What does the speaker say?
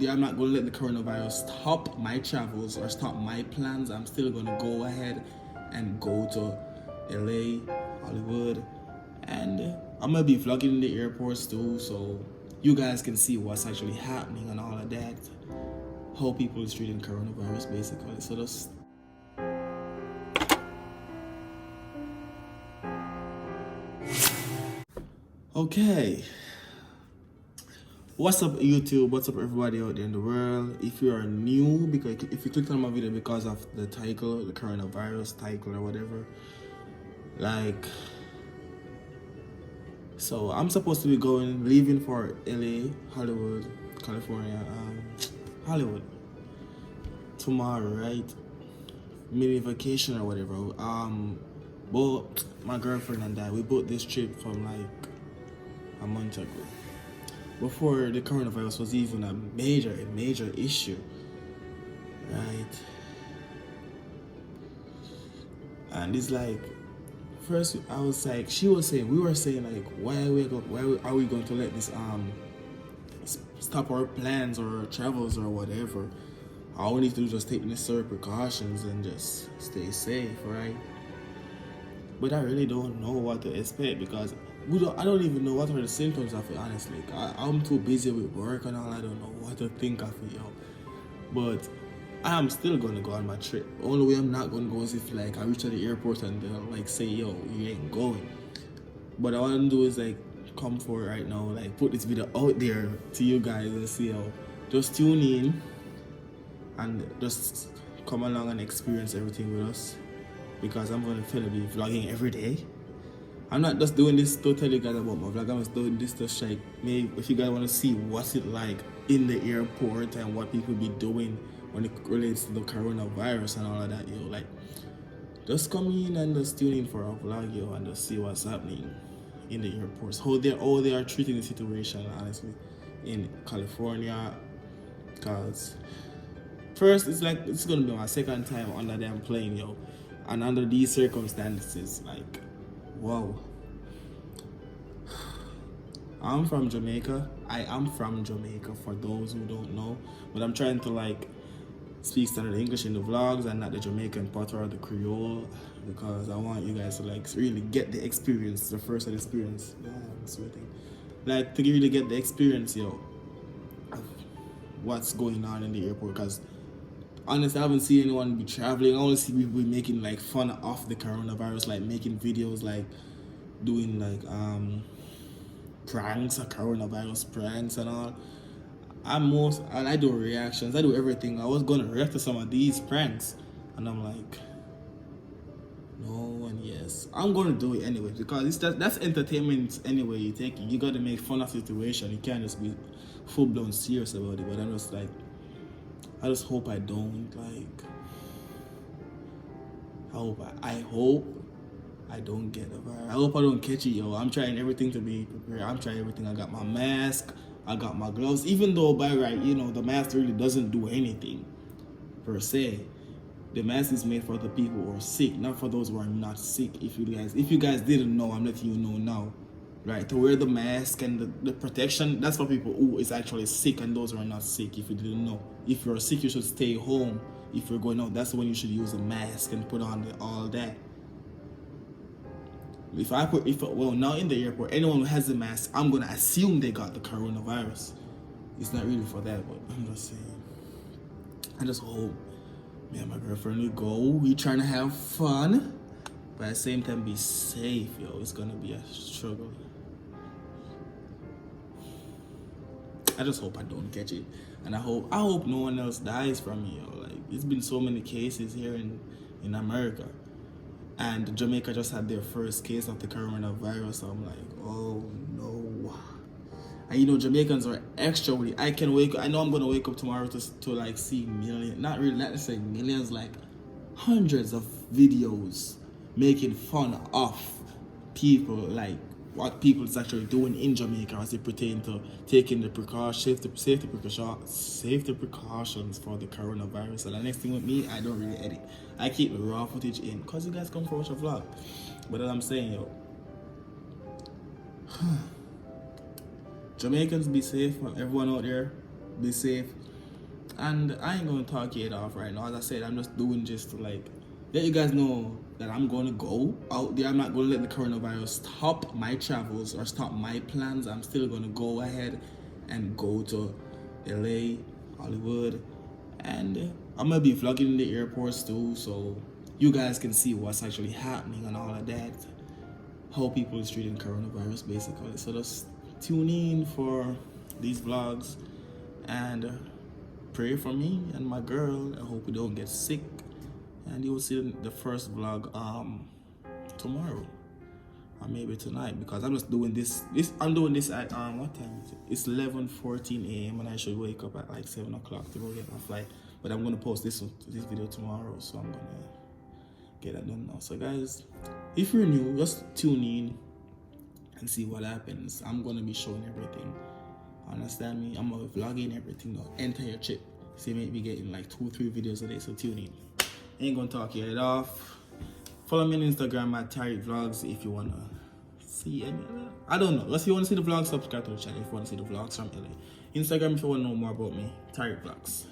I'm not going to let the coronavirus stop my travels or stop my plans. I'm still going to go ahead and go to LA, Hollywood, and I'm going to be vlogging in the airports too, so you guys can see what's actually happening and all of that. How people is treating coronavirus basically. So just okay. What's up YouTube? What's up everybody out there in the world? If you are new, because if you clicked on my video because of the title, the coronavirus title or whatever, like, so I'm supposed to be leaving for LA, Hollywood, California, Hollywood tomorrow, right? Mini vacation or whatever. But my girlfriend and I, we booked this trip from like a month ago, before the coronavirus was even a major issue, right? And it's like, first I was like, we were saying like, why are we going to let this stop our plans or our travels or whatever? All we need to do is just take necessary precautions and just stay safe, right? But I really don't know what to expect, because I don't even know what are the symptoms of it, honestly. I'm too busy with work and all, I don't know what to think of it, yo. But I'm still gonna go on my trip. Only way I'm not gonna go is if like I reach at the airport and they'll like say, yo, you ain't going. But I want to do is like come forward right now, like put this video out there to you guys and see how. Just tune in and just come along and experience everything with us, because I'm gonna be vlogging every day. I'm not just doing this to tell you guys about my vlog. I'm just doing this to like, maybe if you guys want to see what's it like in the airport and what people be doing when it relates to the coronavirus and all of that, yo, like, just come in and just tune in for our vlog, yo, and just see what's happening in the airports, how they are treating the situation, honestly, in California. Because first, it's like, it's gonna be my second time under them plane, yo, and under these circumstances, like, wow. I'm from Jamaica. I am from Jamaica, for those who don't know, but I'm trying to like speak standard English in the vlogs and not the Jamaican part or the Creole, because I want you guys to like really get the experience, the first experience. Yeah, I'm sweating. Like, to really get the experience, yo, of what's going on in the airport. Because honestly, I haven't seen anyone be traveling. I only see people making like fun of the coronavirus, like making videos, like doing like pranks, coronavirus pranks and all. I do reactions, I do everything. I was gonna react to some of these pranks, and I'm like, no, and yes, I'm gonna do it anyway, because that's entertainment anyway. You gotta make fun of the situation. You can't just be full blown serious about it. But I'm just like, I just hope I don't like. I hope I don't get a virus. I hope I don't catch it, yo. I'm trying everything to be prepared. I'm trying everything. I got my mask. I got my gloves. Even though by right, you know, the mask really doesn't do anything per se. The mask is made for the people who are sick, not for those who are not sick. If you guys didn't know, I'm letting you know now. Right, to wear the mask and the protection, that's for people who is actually sick and those who are not sick. If you didn't know, if you're sick, you should stay home. If you're going out, that's when you should use a mask and put on all that. Well, now in the airport, anyone who has a mask, I'm gonna assume they got the coronavirus. It's not really for that, but I'm just saying. I just hope me and my girlfriend will go. We trying to have fun, but at the same time be safe, yo. It's gonna be a struggle. I just hope I don't catch it, and I hope no one else dies from it, yo. Like, it's been so many cases here in America. And Jamaica just had their first case of the coronavirus. So I'm like, oh no. And you know, Jamaicans are extra with it. I know I'm gonna wake up tomorrow to like see millions, not necessarily millions, like hundreds of videos making fun of people, like what people is actually doing in Jamaica as it pertains to taking the safety precautions for the coronavirus. And the next thing with me, I don't really edit. I keep the raw footage in, because you guys come for watch a vlog. But as I'm saying, yo, Jamaicans, be safe. Everyone out there, be safe. And I ain't gonna talk it off right now. As I said, I'm just doing just to like let you guys know that I'm gonna go out there. I'm not gonna let the coronavirus stop my travels or stop my plans. I'm still gonna go ahead and go to LA, Hollywood, and I'm gonna be vlogging in the airports too, so you guys can see what's actually happening and all of that. How people is treating coronavirus basically. So just tune in for these vlogs and pray for me and my girl. I hope we don't get sick. And you will see the first vlog tomorrow or maybe tonight, because I'm just doing this I'm doing this at what time is it? It's 11:14 a.m. and I should wake up at like 7 o'clock to go get my flight. But I'm gonna post this video tomorrow, so I'm gonna get that done now. So guys, if you're new, just tune in and see what happens. I'm gonna be showing everything. Understand me? I'm gonna be vlogging everything the entire trip. So you may be getting like 2-3 videos a day, so tune in. Ain't gonna talk your head off. Follow me on Instagram at Tyrekevlogs if you wanna see any other. I don't know. If you wanna see the vlogs, subscribe to the channel if you wanna see the vlogs from LA. Instagram if you wanna know more about me, Tyrekevlogs.